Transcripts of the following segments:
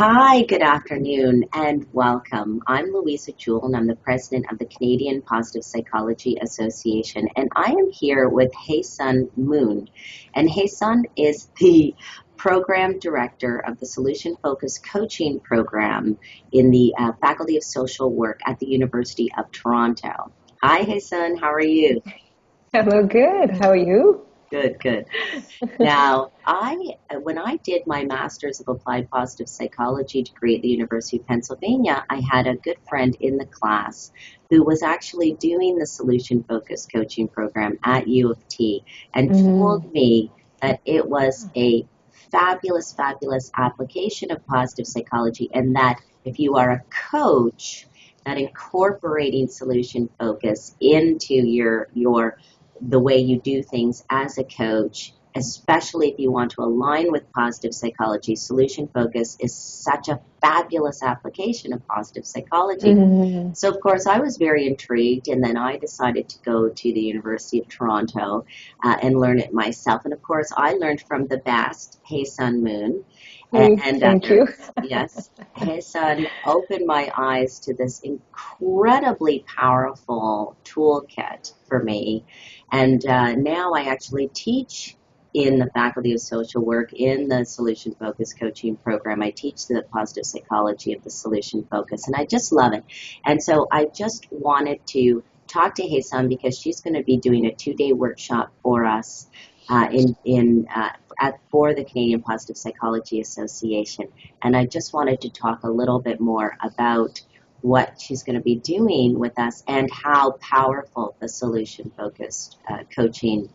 Hi, good afternoon, and welcome. I'm Louisa Jewell, and I'm the president of the Canadian Positive Psychology Association, and I am here with Haesun Moon. And Haesun is the program director of the Solution Focused Coaching Program in the Faculty of Social Work at the University of Toronto. Hi, Haesun, how are you? Hello, good. How are you? Good, good. Now, when I did my Master's of Applied Positive Psychology degree at the University of Pennsylvania, I had a good friend in the class who was actually doing the solution focused coaching program at U of T and Mm, told me that it was a fabulous, fabulous application of positive psychology, and that if you are a coach, that incorporating solution focus into your the way you do things as a coach, especially if you want to align with positive psychology, solution focus is such a fabulous application of positive psychology. mm, So, of course, I was very intrigued, and then I decided to go to the University of Toronto and learn it myself. And, of course, I learned from the best, Haesun Moon, and thank you. others. Yes, Haesun opened my eyes to this incredibly powerful toolkit for me. And now I actually teach in the Faculty of Social Work in the Solution Focus Coaching Program. I teach the positive psychology of the solution focus, and I just love it. And so I just wanted to talk to Haesun because she's going to be doing a 2-day workshop for us for the Canadian Positive Psychology Association. And I just wanted to talk a little bit more about what she's going to be doing with us and how powerful the solution focused coaching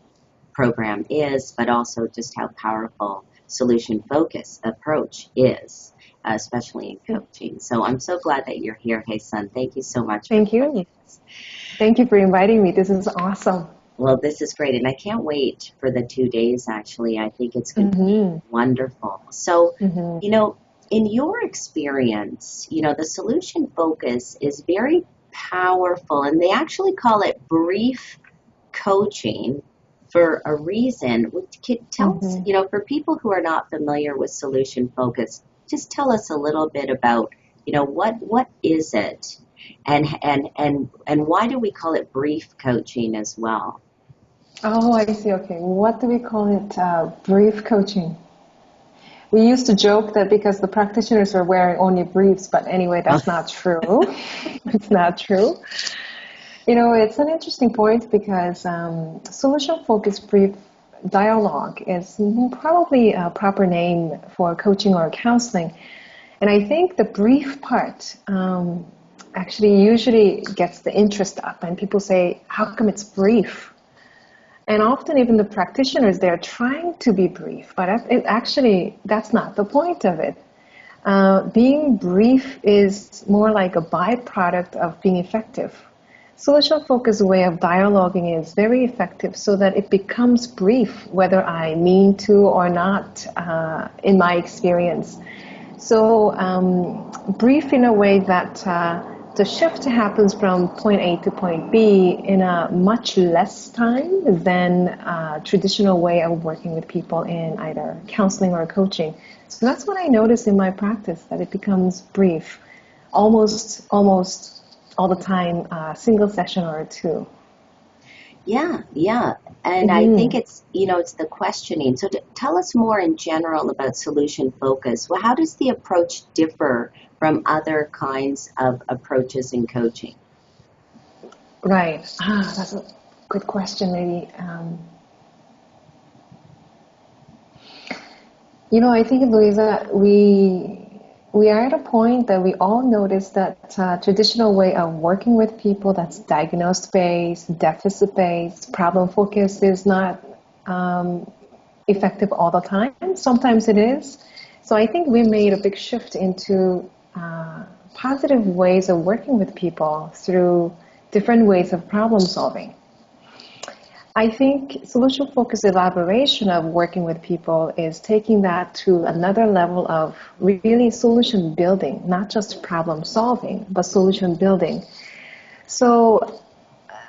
program is, but also just how powerful solution focus approach is, especially in coaching. So I'm so glad that you're here, Haesun. Thank you so much for Thank joining you. us. Thank you for inviting me. This is awesome. Well, this is great, and I can't wait for the 2 days, actually. I think it's going to be Hmm. wonderful. So, Hmm. you know, in your experience, the solution focus is very powerful, and they actually call it brief coaching for a reason. Tell us, Hmm. for people who are not familiar with solution focus, just tell us a little bit about, what is it, and why do we call it brief coaching as well? Oh, I see. Okay. What do we call it? Brief coaching. We used to joke that because the practitioners are wearing only briefs, but anyway, that's not true. It's not true. It's an interesting point because solution-focused brief dialogue is probably a proper name for coaching or counseling. And I think the brief part actually usually gets the interest up, and people say, how come it's brief? And often even the practitioners, they're trying to be brief, but that's not the point of it. Being brief is more like a byproduct of being effective. Solution focused way of dialoguing is very effective so that it becomes brief, whether I mean to or not, in my experience. So, brief in a way that the shift happens from point A to point B in a much less time than a traditional way of working with people in either counseling or coaching. So that's what I notice in my practice, that it becomes brief, almost all the time, a single session or two. Yeah, yeah. And I think Mm-hmm. it's the questioning. So tell us more in general about solution focus. Well, how does the approach differ from other kinds of approaches in coaching? Right. That's a good question, maybe. I think, Louisa, we are at a point that we all notice that traditional way of working with people that's diagnosed based, deficit based, problem focused is not um, effective all the time. Sometimes it is. So I think we made a big shift into positive ways of working with people through different ways of problem solving. I think solution focused elaboration of working with people is taking that to another level of really solution building, not just problem solving, but solution building. So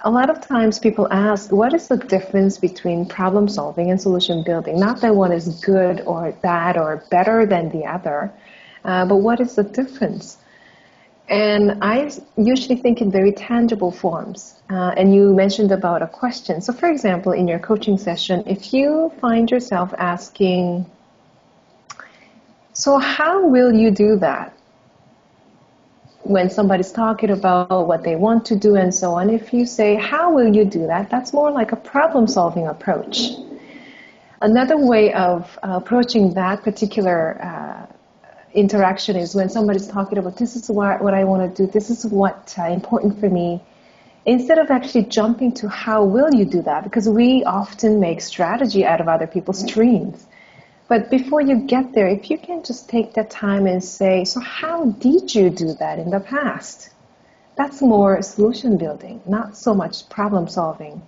a lot of times people ask, what is the difference between problem solving and solution building? Not that one is good or bad or better than the other, But what is the difference? And I usually think in very tangible forms. And you mentioned about a question. So, for example, in your coaching session, if you find yourself asking, so how will you do that? When somebody's talking about what they want to do and so on, if you say, how will you do that? That's more like a problem-solving approach. Another way of approaching that particular interaction is when somebody's talking about, this is what I want to do, this is what's important for me. Instead of actually jumping to how will you do that, because we often make strategy out of other people's dreams. But before you get there, if you can just take that time and say, so how did you do that in the past? That's more solution building, not so much problem solving.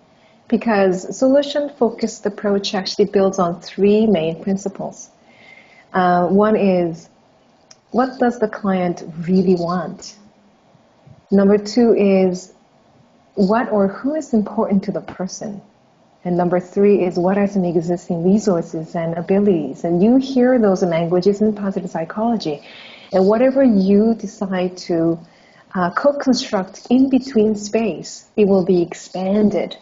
Because solution-focused approach actually builds on three main principles. One is, what does the client really want? Number two is, what or who is important to the person? And number three is, what are some existing resources and abilities? And you hear those languages in positive psychology. And whatever you decide to co-construct in between space, it will be expanded.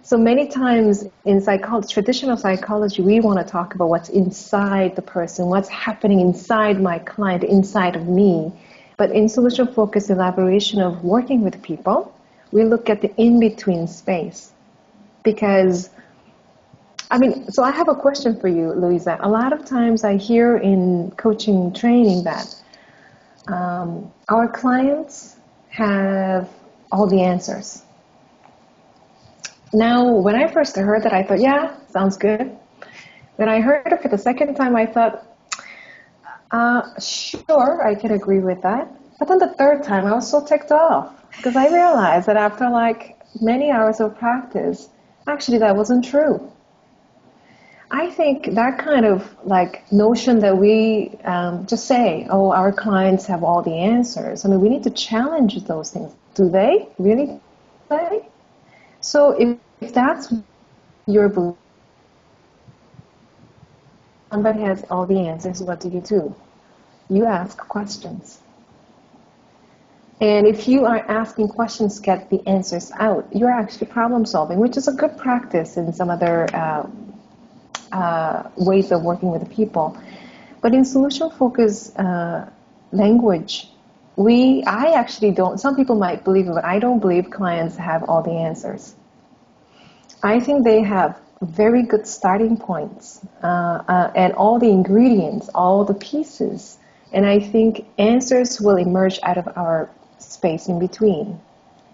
So many times in traditional psychology, we want to talk about what's inside the person, what's happening inside my client, inside of me. But in solution-focused elaboration of working with people, we look at the in-between space. Because, so I have a question for you, Louisa. A lot of times I hear in coaching training that our clients have all the answers. Now, when I first heard that, I thought, yeah, sounds good. When I heard it for the second time, I thought, sure, I can agree with that. But then the third time, I was so ticked off because I realized that after many hours of practice, actually that wasn't true. I think that kind of notion that we just say, oh, our clients have all the answers. We need to challenge those things. Do they really play? So if that's your belief, somebody has all the answers, what do? You ask questions. And if you are asking questions, get the answers out, you're actually problem solving, which is a good practice in some other ways of working with people. But in solution-focused language, I actually don't, some people might believe it, but I don't believe clients have all the answers. I think they have very good starting points and all the ingredients, all the pieces. And I think answers will emerge out of our space in between.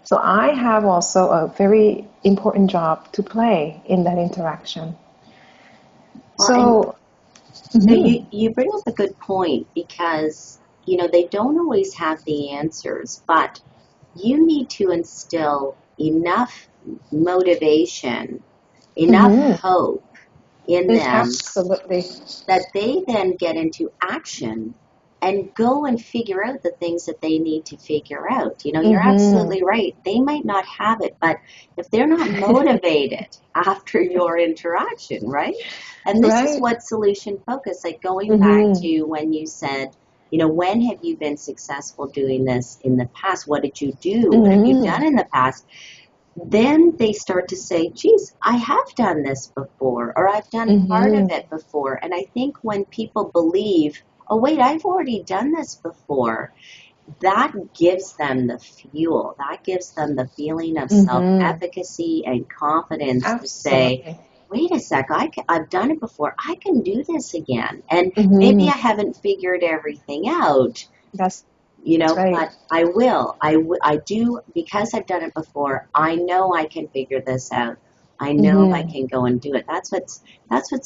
So I have also a very important job to play in that interaction. Well, you bring up a good point because, they don't always have the answers, but you need to instill enough motivation, enough hope in them absolutely. that they then get into action and go and figure out the things that they need to figure out. You're absolutely right. They might not have it, but if they're not motivated after your interaction, right? And this is what solution focus, going back to when you said, when have you been successful doing this in the past? What did you do? What have you done in the past? Then they start to say, geez, I have done this before, or I've done part of it before. And I think when people believe, oh, wait, I've already done this before, that gives them the fuel. That gives them the feeling of self-efficacy and confidence to say, wait a sec, I've done it before. I can do this again. And maybe I haven't figured everything out. That's but I will. I do, because I've done it before, I know I can figure this out. I know I can go and do it. That's what's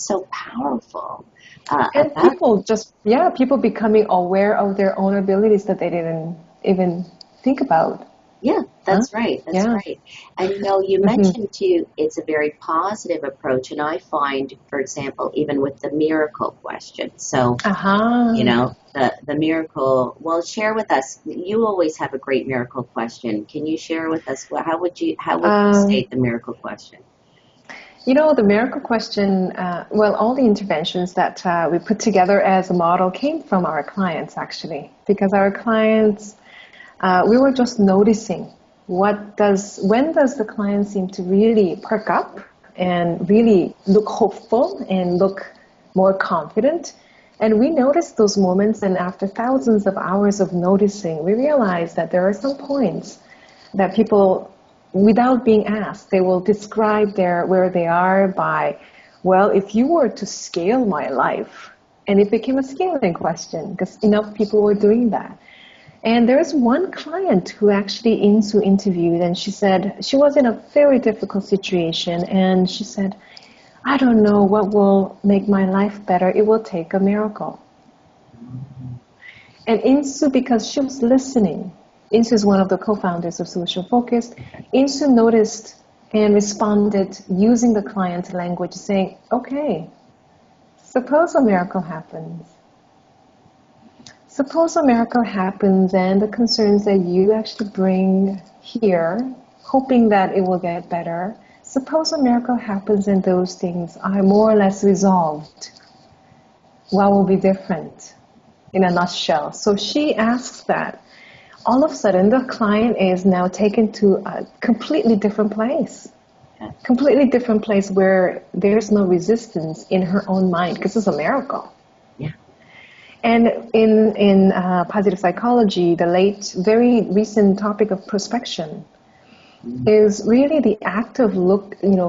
so powerful. And people becoming aware of their own abilities that they didn't even think about. Yeah, that's right. That's right. And you mentioned too, it's a very positive approach. And I find, for example, even with the miracle question. So, the miracle, well, share with us. You always have a great miracle question. Can you share with us, how would you state the miracle question? The miracle question, well, all the interventions that we put together as a model came from our clients, actually, because our clients, we were just noticing when does the client seem to really perk up and really look hopeful and look more confident. And we noticed those moments, and after thousands of hours of noticing, we realized that there are some points that people, without being asked, they will describe where they are by, well, if you were to scale my life, and it became a scaling question because enough people were doing that. And there's one client who actually Insu interviewed, and she said she was in a very difficult situation, and she said, I don't know what will make my life better. It will take a miracle. And Insu, because she was listening, Insu is one of the co-founders of Solution Focused. Insu noticed and responded using the client's language, saying, okay, suppose a miracle happens. Suppose a miracle happens and the concerns that you actually bring here, hoping that it will get better, suppose a miracle happens and those things are more or less resolved. What will be different in a nutshell? So she asks that. All of a sudden, the client is now taken to a completely different place. Completely different place where there's no resistance in her own mind because it's a miracle. Yeah. And in positive psychology, the very recent topic of prospection is really the act of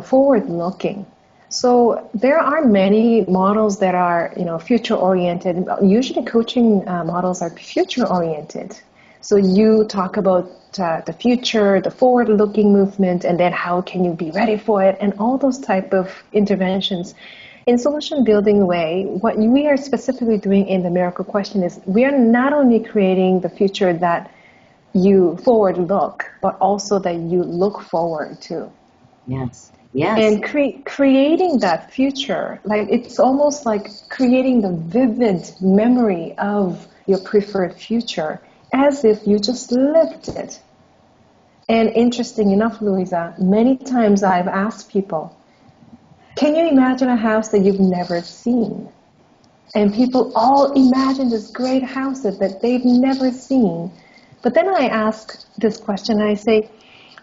forward looking. So there are many models that are, future oriented. Usually coaching models are future oriented. So you talk about the future, the forward looking movement, and then how can you be ready for it, and all those type of interventions. In solution building way, what we are specifically doing in the miracle question is we are not only creating the future that you forward look, but also that you look forward to. Yes. Yes. And creating that future, like it's almost like creating the vivid memory of your preferred future as if you just lived it. And interesting enough, Louisa, many times I've asked people, can you imagine a house that you've never seen? And people all imagine this great house that they've never seen. But then I ask this question, and I say,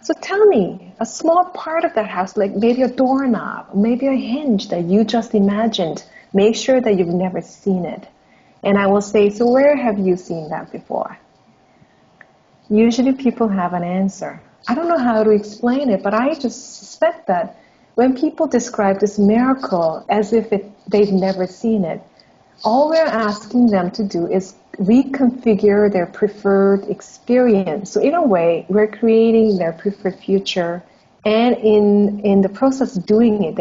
so tell me, a small part of that house, like maybe a doorknob, maybe a hinge that you just imagined, make sure that you've never seen it. And I will say, so where have you seen that before? Usually people have an answer. I don't know how to explain it, but I just suspect that when people describe this miracle as if they've never seen it, all we're asking them to do is reconfigure their preferred experience. So in a way, we're creating their preferred future, and in the process of doing it,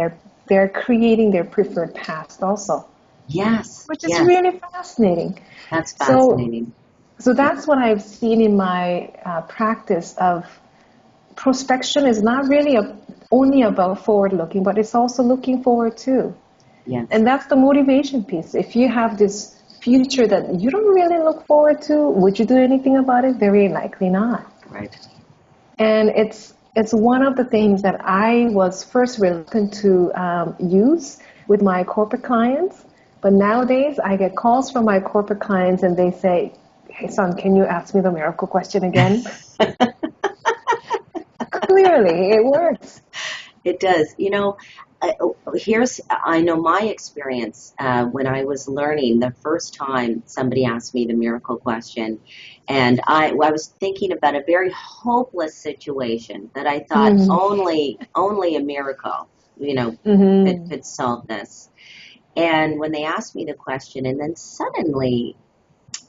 they're creating their preferred past also. Yes. Which is really fascinating. That's fascinating. So that's what I've seen in my practice of prospection is not really only about forward looking, but it's also looking forward too. Yes. And that's the motivation piece. If you have this future that you don't really look forward to, would you do anything about it? Very likely not. Right. And it's one of the things that I was first reluctant to use with my corporate clients. But nowadays, I get calls from my corporate clients and they say, hey, son, can you ask me the miracle question again? Clearly, it works. It does. I know my experience when I was learning the first time somebody asked me the miracle question, and I was thinking about a very hopeless situation that I thought only a miracle, could solve this. And when they asked me the question, and then suddenly,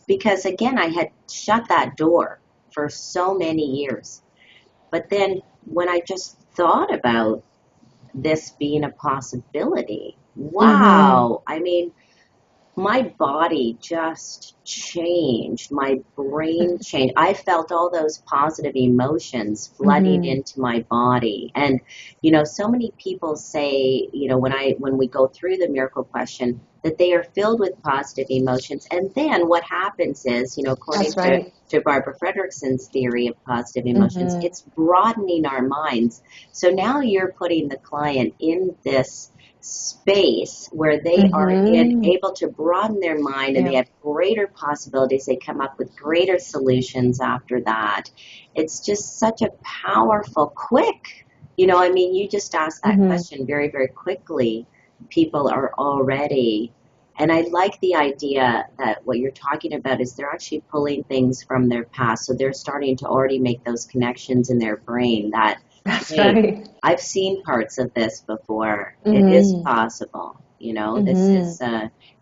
because again, I had shut that door for so many years, but then when I just thought about this being a possibility, wow, I mean, my body just changed. My brain changed. I felt all those positive emotions flooding Mm-hmm. into my body. And, you know, so many people say, you know, when we go through the miracle question, that they are filled with positive emotions. And then what happens is, you know, according That's right. to Barbara Fredrickson's theory of positive emotions, Mm-hmm. it's broadening our minds. So now you're putting the client in this space where they are Mm-hmm. able to broaden their mind and they Yeah. have greater possibilities. They come up with greater solutions after that. It's just such a powerful, quick, you know, I mean, you just asked that Mm-hmm. question very, very quickly. People are already, and I like the idea that what you're talking about is they're actually pulling things from their past. So they're starting to already make those connections in their brain that, That's hey, right. I've seen parts of this before. It is Mm-hmm. possible. You know, this Mm-hmm. is,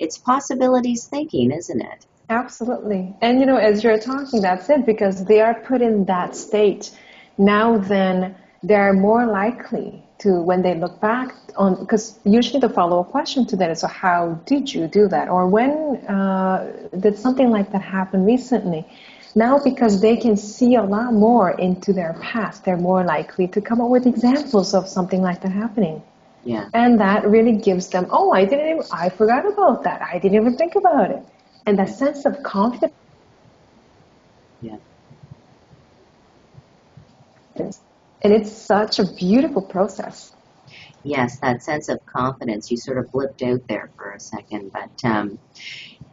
it's possibilities thinking, isn't it? Absolutely. And you know, as you're talking, that's it, because they are put in that state. Now then, they're more likely to, when they look back on, because usually the follow-up question to that is, so how did you do that? Or when did something like that happen recently? Now, because they can see a lot more into their past, they're more likely to come up with examples of something like that happening. Yeah, And that really gives them, oh, I forgot about that. I didn't even think about it. And that yeah, sense of confidence, yeah. and it's such a beautiful process. Yes, that sense of confidence. You sort of blipped out there for a second, but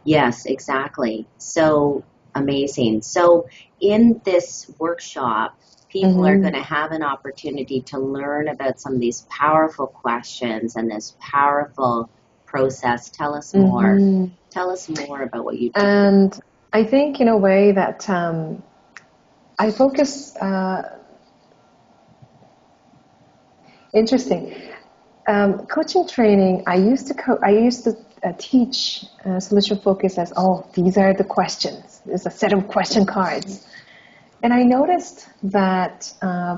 yes, exactly. So amazing. So in this workshop, people are going Mm-hmm. to have an opportunity to learn about some of these powerful questions and this powerful process. Tell us more. Mm-hmm. Tell us more about what you do. And I think in a way that I focus, interesting. Coaching training, I used to teach solution focus as, oh, these are the questions. There's a set of question cards. And I noticed that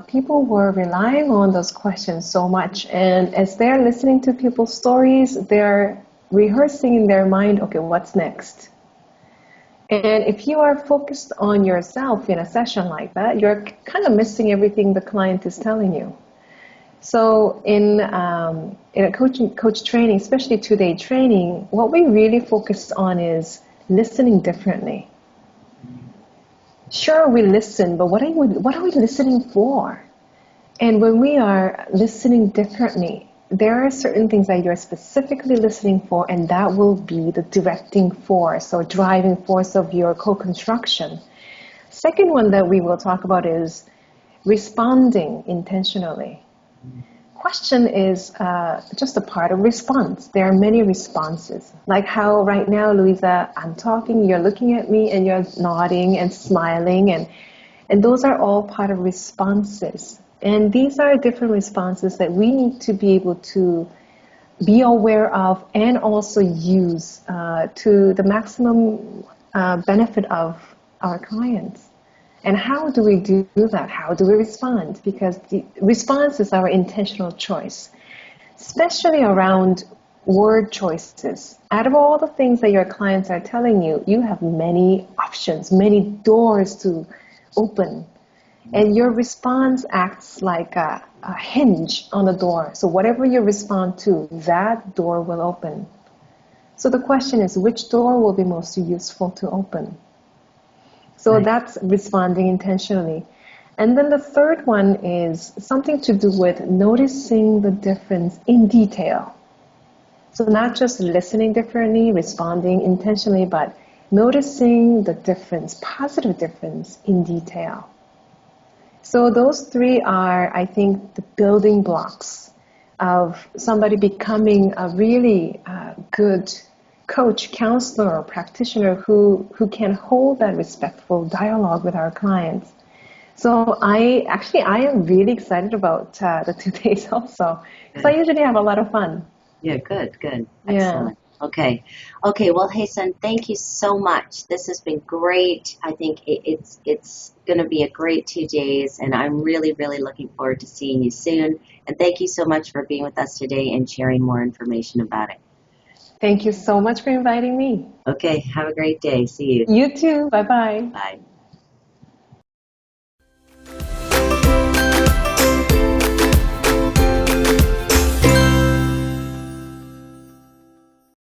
people were relying on those questions so much. And as they're listening to people's stories, they're rehearsing in their mind, okay, what's next? And if you are focused on yourself in a session like that, you're kind of missing everything the client is telling you. So in a coach training, especially 2-day training, what we really focus on is listening differently. Sure, we listen, but what are we listening for? And when we are listening differently, there are certain things that you're specifically listening for, and that will be the directing force or driving force of your co-construction. Second one that we will talk about is responding intentionally. Question is just a part of response. There are many responses. Like how right now, Louisa, I'm talking, you're looking at me, and you're nodding and smiling, and those are all part of responses. And these are different responses that we need to be able to be aware of and also use to the maximum benefit of our clients. And how do we do that? How do we respond? Because the response is our intentional choice, especially around word choices. Out of all the things that your clients are telling you, you have many options, many doors to open. And your response acts like a hinge on the door. So whatever you respond to, that door will open. So the question is, which door will be most useful to open? So Right. that's responding intentionally. And then the third one is something to do with noticing the difference in detail. So not just listening differently, responding intentionally, but noticing the difference, positive difference in detail. So those three are, I think, the building blocks of somebody becoming a really good coach, counselor, or practitioner who can hold that respectful dialogue with our clients. So I am really excited about the 2 days also, because I Good. usually have a lot of fun. Yeah, good, good. Yeah. Excellent. Okay. Okay, well, Haesun, thank you so much. This has been great. I think it's going to be a great 2 days, and I'm really, really looking forward to seeing you soon. And thank you so much for being with us today and sharing more information about it. Thank you so much for inviting me. Okay, have a great day. See you. You too. Bye-bye. Bye.